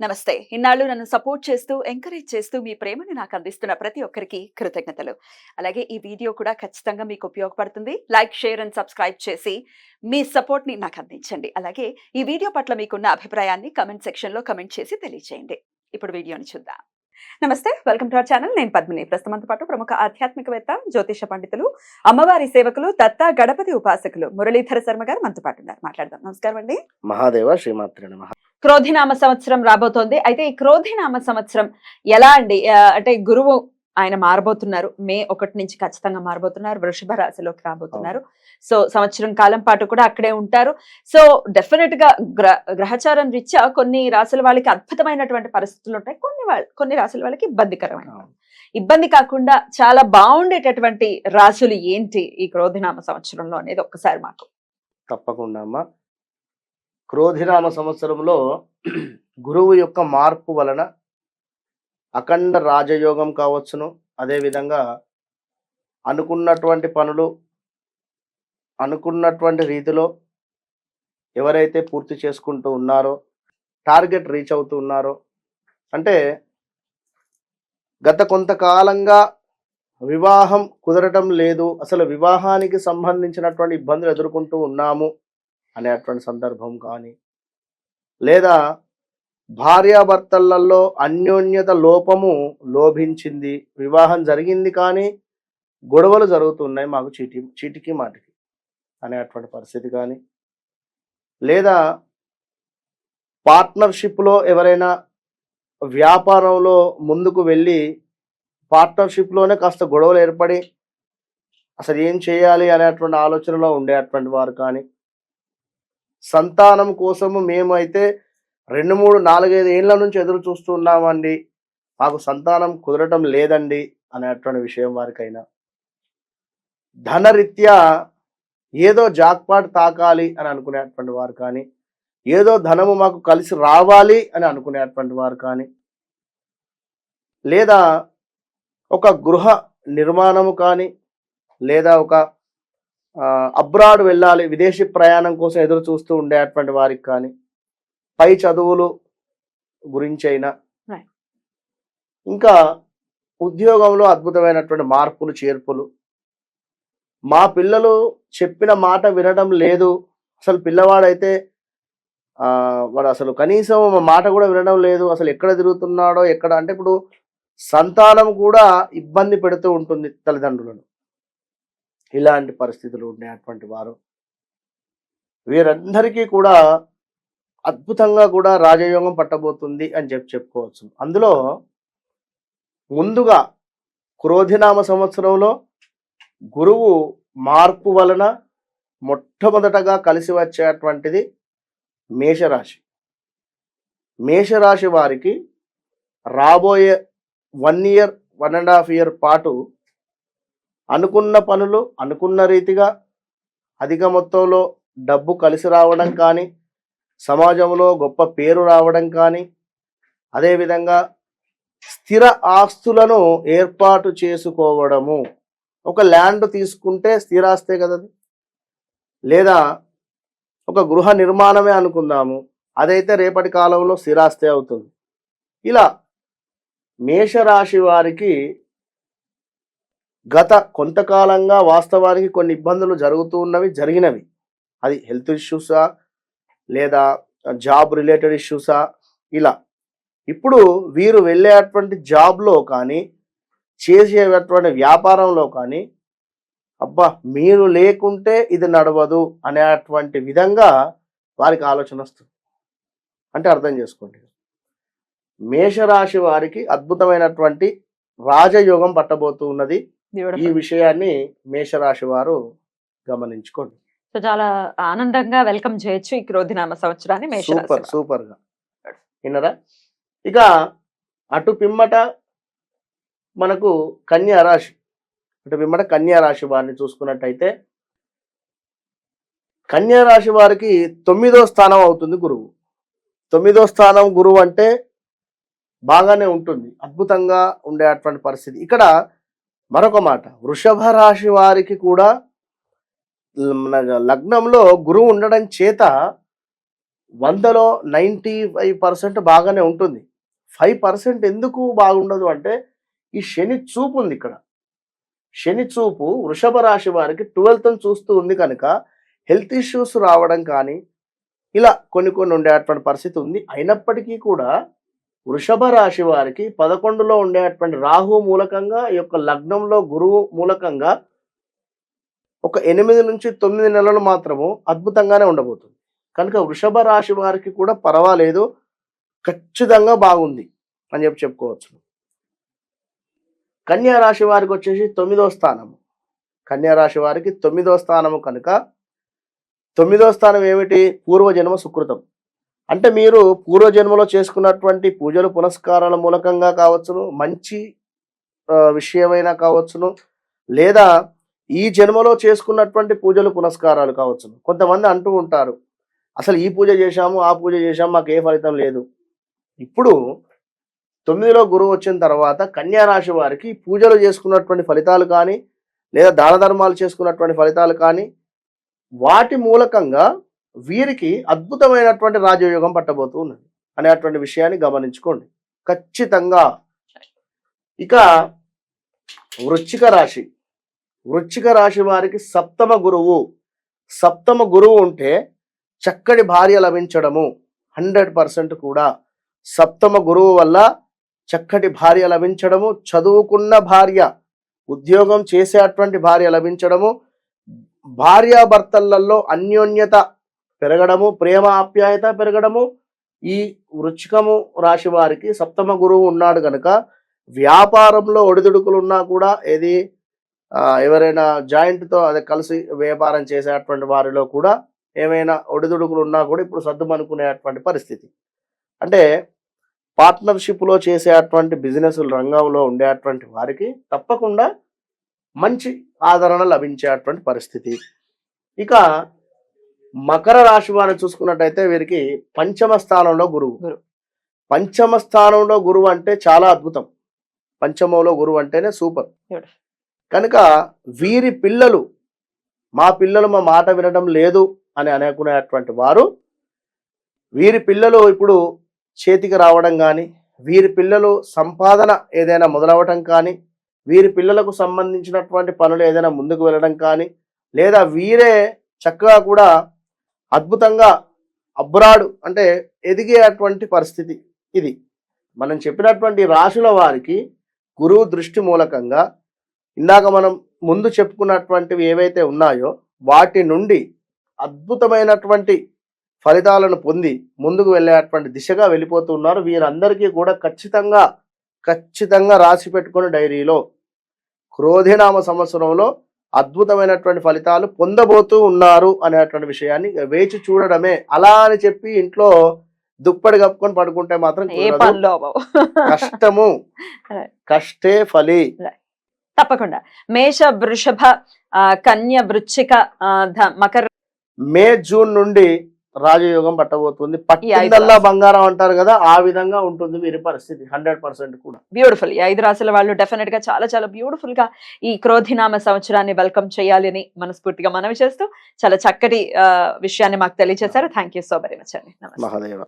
నమస్తే. ఇన్నాళ్ళు నన్ను సపోర్ట్ చేస్తూ, ఎంకరేజ్ చేస్తూ మీ ప్రేమను నాకు అందిస్తున్న ప్రతి ఒక్కరికి కృతజ్ఞతలు. అలాగే ఈ వీడియో కూడా ఖచ్చితంగా మీకు ఉపయోగపడుతుంది. లైక్, షేర్ అండ్ సబ్స్క్రైబ్ చేసి మీ సపోర్ట్‌ని నాకు అందించండి. అలాగే ఈ వీడియో పట్ల మీకున్న అభిప్రాయాన్ని కామెంట్ సెక్షన్‌లో కామెంట్ చేసి తెలియజేయండి. ఇప్పుడు వీడియోని చూద్దాం. నమస్తే. Welcome to our channel. నేను పద్మిని. ప్రస్తుతం మనతో పాటు ప్రముఖ ఆధ్యాత్మికవేత్త, జ్యోతిష పండితులు, అమ్మవారి సేవకులు, దత్త గణపతి ఉపాసకులు మురళీధర శర్మ గారు మనతో పాటు ఉన్నారు. మాట్లాడదాం. నమస్కారం అండి. మహాదేవ శ్రీమాత్రే నమః. క్రోధినామ సంవత్సరం రాబోతోంది. అయితే ఈ క్రోధినామ సంవత్సరం ఎలా అండి? అంటే గురువు ఆయన మారబోతున్నారు. మే 1 నుంచి ఖచ్చితంగా మారబోతున్నారు. వృషభ రాశిలోకి రాబోతున్నారు. సో సంవత్సరం కాలం పాటు కూడా అక్కడే ఉంటారు. సో డెఫినెట్ గా గ్రహచారం రీత్యా కొన్ని రాశుల వాళ్ళకి అద్భుతమైనటువంటి పరిస్థితులు ఉంటాయి. కొన్ని రాశుల వాళ్ళకి ఇబ్బందికరమైన. ఇబ్బంది కాకుండా చాలా బాగుండేటటువంటి రాశులు ఏంటి ఈ క్రోధినామ సంవత్సరంలో అనేది ఒక్కసారి మాకు. తప్పకుండా అమ్మా. క్రోధినామ సంవత్సరంలో గురువు యొక్క మార్పు వలన అఖండ రాజయోగం కావచ్చును. అదేవిధంగా అనుకున్నటువంటి పనులు అనుకున్నటువంటి రీతిలో ఎవరైతే పూర్తి చేసుకుంటూ ఉన్నారో, టార్గెట్ రీచ్ అవుతూ ఉన్నారో, అంటే గత కొంతకాలంగా వివాహం కుదరటం లేదు, అసలు వివాహానికి సంబంధించినటువంటి ఇబ్బందులు ఎదుర్కొంటూ ఉన్నాము అనేటువంటి సందర్భం కానీ, లేదా భార్యాభర్తలలో అన్యోన్యత లోపము లోభించింది, వివాహం జరిగింది కానీ గొడవలు జరుగుతున్నాయి మాకు చీటికి మాటికి అనేటువంటి పరిస్థితి కానీ, లేదా పార్ట్నర్షిప్లో ఎవరైనా వ్యాపారంలో ముందుకు వెళ్ళి పార్ట్నర్షిప్లోనే కాస్త గొడవలు ఏర్పడి అసలు ఏం చేయాలి అనేటువంటి ఆలోచనలో ఉండేటువంటి వారు కానీ, సంతానం కోసము మేమైతే 2, 3, 4, 5 ఏళ్ల నుంచి ఎదురు చూస్తున్నామండి, మాకు సంతానం కుదరటం లేదండి అనేటువంటి విషయం వారికైనా, ధనరీత్యా ఏదో జాక్పాట్ తాకాలి అని అనుకునేటువంటి వారు కానీ, ఏదో ధనము మాకు కలిసి రావాలి అని అనుకునేటువంటి వారు కానీ, లేదా ఒక గృహ నిర్మాణము కానీ, లేదా ఒక అబ్రాడ్ వెళ్ళాలి, విదేశీ ప్రయాణం కోసం ఎదురు చూస్తూ ఉండేటువంటి వారికి కానీ, పై చదువులు గురించి అయినా, ఇంకా ఉద్యోగంలో అద్భుతమైనటువంటి మార్పులు చేర్పులు, మా పిల్లలు చెప్పిన మాట వినడం లేదు, అసలు పిల్లవాడైతే వాడు అసలు కనీసం మా మాట కూడా వినడం లేదు, అసలు ఎక్కడ తిరుగుతున్నాడో ఎక్కడ, అంటే ఇప్పుడు సంతానం కూడా ఇబ్బంది పెడుతూ ఉంటుంది తల్లిదండ్రులను. ఇలాంటి పరిస్థితులు ఉండేటువంటి వారు వీరందరికీ కూడా అద్భుతంగా కూడా రాజయోగం పట్టబోతుంది అని చెప్పుకోవచ్చు. అందులో ముందుగా క్రోధినామ సంవత్సరంలో గురువు మార్పు వలన మొట్టమొదటగా కలిసి వచ్చేటువంటిది మేషరాశి. మేషరాశి వారికి రాబోయే 1 ఇయర్ 1.5 ఇయర్ పాటు అనుకున్న పనులు అనుకున్న రీతిగా అధిక మొత్తంలో డబ్బు కలిసి రావడం కానీ, సమాజంలో గొప్ప పేరు రావడం కానీ, అదేవిధంగా స్థిర ఆస్తులను ఏర్పాటు చేసుకోవడము. ఒక ల్యాండ్ తీసుకుంటే స్థిరాస్తే కదా, లేదా ఒక గృహ నిర్మాణమే అనుకుందాము, అదైతే రేపటి కాలంలో స్థిరాస్తే అవుతుంది. ఇలా మేషరాశి వారికి గత కొంతకాలంగా వాస్తవానికి కొన్ని ఇబ్బందులు జరుగుతూ ఉన్నవి, జరిగినవి. అది హెల్త్ ఇష్యూసా, లేదా జాబ్ రిలేటెడ్ ఇష్యూసా, ఇలా. ఇప్పుడు వీరు వెళ్ళేటువంటి జాబ్లో కానీ, చేసేటువంటి వ్యాపారంలో కానీ, అబ్బా మీరు లేకుంటే ఇది నడవదు అనేటువంటి విధంగా వారికి ఆలోచన వస్తుంది. అంటే అర్థం చేసుకోండి, మేషరాశి వారికి అద్భుతమైనటువంటి రాజయోగం పట్టబోతూ ఉన్నది. ఈ విషయాన్ని మేషరాశి వారు గమనించుకోండి. సో చాలా ఆనందంగా వెల్కమ్ చేయొచ్చు ఈ క్రోధినామ సంవత్సరాన్ని మేషరాశి. సూపర్ గా విన్నరా. ఇక అటు పిమ్మట మనకు కన్యా రాశి, అటు పిమ్మట కన్యా రాశి వారిని చూసుకున్నట్టయితే, కన్యా రాశి వారికి 9వ స్థానం అవుతుంది గురువు. 9వ స్థానం గురువు అంటే బాగానే ఉంటుంది, అద్భుతంగా ఉండేటువంటి పరిస్థితి. ఇక్కడ మరొక మాట, వృషభ రాశి వారికి కూడా లగ్నంలో గురువు ఉండడం చేత 100లో 95% బాగానే ఉంటుంది. 5% ఎందుకు బాగుండదు అంటే ఈ శని చూపు ఉంది ఇక్కడ. శని చూపు వృషభ రాశి వారికి 12th చూస్తూ ఉంది కనుక హెల్త్ ఇష్యూస్ రావడం కానీ ఇలా కొన్ని ఉండేటువంటి పరిస్థితి ఉంది. అయినప్పటికీ కూడా వృషభ రాశి వారికి 11లో ఉండేటువంటి రాహు మూలకంగా ఈ యొక్క లగ్నంలో గురువు మూలకంగా ఒక 8 నుంచి 9 నెలలు మాత్రము అద్భుతంగానే ఉండబోతుంది. కనుక వృషభ రాశి వారికి కూడా పర్వాలేదు, ఖచ్చితంగా బాగుంది అని చెప్పుకోవచ్చు. కన్యా రాశి వారికి వచ్చేసి 9వ స్థానము. కన్యా రాశి వారికి 9వ స్థానము కనుక 9వ స్థానం ఏమిటి? పూర్వజన్మ సుకృతం. అంటే మీరు పూర్వజన్మలో చేసుకున్నటువంటి పూజలు పునస్కారాల మూలకంగా కావచ్చును, మంచి విషయమైనా కావచ్చును, లేదా ఈ జన్మలో చేసుకున్నటువంటి పూజలు పునస్కారాలు కావచ్చును. కొంతమంది అంటూ ఉంటారు, అసలు ఈ పూజ చేశాము, ఆ పూజ చేశాము, మాకు ఏ ఫలితం లేదు. ఇప్పుడు 9లో గురువు వచ్చిన తర్వాత కన్యా రాశి వారికి పూజలు చేసుకున్నటువంటి ఫలితాలు కానీ, లేదా దాన ధర్మాలు చేసుకున్నటువంటి ఫలితాలు కానీ, వాటి మూలకంగా వీరికి అద్భుతమైనటువంటి రాజయోగం పట్టబోతూ ఉన్నది అనేటువంటి విషయాన్ని గమనించుకోండి ఖచ్చితంగా. ఇక వృశ్చిక రాశి. వృశ్చిక రాశి వారికి సప్తమ గురువు ఉంటే చక్కటి భార్య లభించడము 100% కూడా. సప్తమ గురువు వల్ల చక్కటి భార్య లభించడము, చదువుకున్న భార్య, ఉద్యోగం చేసేటువంటి భార్య లభించడము, భార్యాభర్తలలో అన్యోన్యత పెరగడము, ప్రేమ ఆప్యాయత పెరగడము. ఈ వృశ్చికము రాశి వారికి సప్తమ గురువు ఉన్నాడు కనుక వ్యాపారంలో ఒడిదుడుకులు ఉన్నా కూడా ఏది ఎవరైనా జాయింట్తో అదే కలిసి వ్యాపారం చేసేటువంటి వారిలో కూడా ఏమైనా ఒడిదుడుకులు ఉన్నా కూడా ఇప్పుడు సర్దుమనుకునేటువంటి పరిస్థితి. అంటే పార్ట్నర్షిప్లో చేసేటువంటి బిజినెస్ రంగంలో ఉండేటువంటి వారికి తప్పకుండా మంచి ఆదరణ లభించేటువంటి పరిస్థితి. ఇక మకర రాశి వారిని చూసుకున్నట్టయితే వీరికి పంచమ స్థానంలో గురువు. పంచమ స్థానంలో గురువు అంటే చాలా అద్భుతం. పంచమంలో గురువు అంటేనే సూపర్. కనుక వీరి పిల్లలు, మా పిల్లలు మా మాట వినడం లేదు అని అనుకునేటువంటి వారు, వీరి పిల్లలు ఇప్పుడు చేతికి రావడం కానీ, వీరి పిల్లలు సంపాదన ఏదైనా మొదలవటం కానీ, వీరి పిల్లలకు సంబంధించినటువంటి పనులు ఏదైనా ముందుకు వెళ్ళడం కానీ, లేదా వీరే చక్కగా కూడా అద్భుతంగా అబ్రాడ్ అంటే ఎదిగేటువంటి పరిస్థితి ఇది. మనం చెప్పినటువంటి రాశుల వారికి గురువు దృష్టి మూలకంగా ఇందాక మనం ముందు చెప్పుకున్నటువంటివి ఏవైతే ఉన్నాయో వాటి నుండి అద్భుతమైనటువంటి ఫలితాలను పొంది ముందుకు వెళ్ళేటువంటి దిశగా వెళ్ళిపోతున్నారు. వీరందరికీ కూడా ఖచ్చితంగా రాసి పెట్టుకుని డైరీలో క్రోధినామ సంవత్సరంలో అద్భుతమైనటువంటి ఫలితాలు పొందబోతూ ఉన్నారు అనేటువంటి విషయాన్ని వేచి చూడడమే. అలా అని చెప్పి ఇంట్లో దుప్పటి కప్పుకొని పడుకుంటే మాత్రం కష్టము, కష్టే ఫలి. తప్పకుండా. మేష, వృషభ, కన్య, వృశ్చిక, మకర, మే జూన్ నుండి రాజయోగం పట్టబోతుంది. పట్టిందల్లా బంగారం అంటారు కదా, ఆ విధంగా ఉంటుంది వీరి పరిస్థితి 100% కూడా. బ్యూటిఫుల్. ఈ 5 రాశుల వాళ్ళు డెఫినెట్ గా చాలా బ్యూటిఫుల్ గా ఈ క్రోధినామ సంవత్సరాన్ని వెల్కమ్ చేయాలి అని మనస్ఫూర్తిగా మనవి చేస్తూ చాలా చక్కటి విషయాన్ని మాకు తెలియజేశారు. Thank you so very much అండి. మహాదేవ.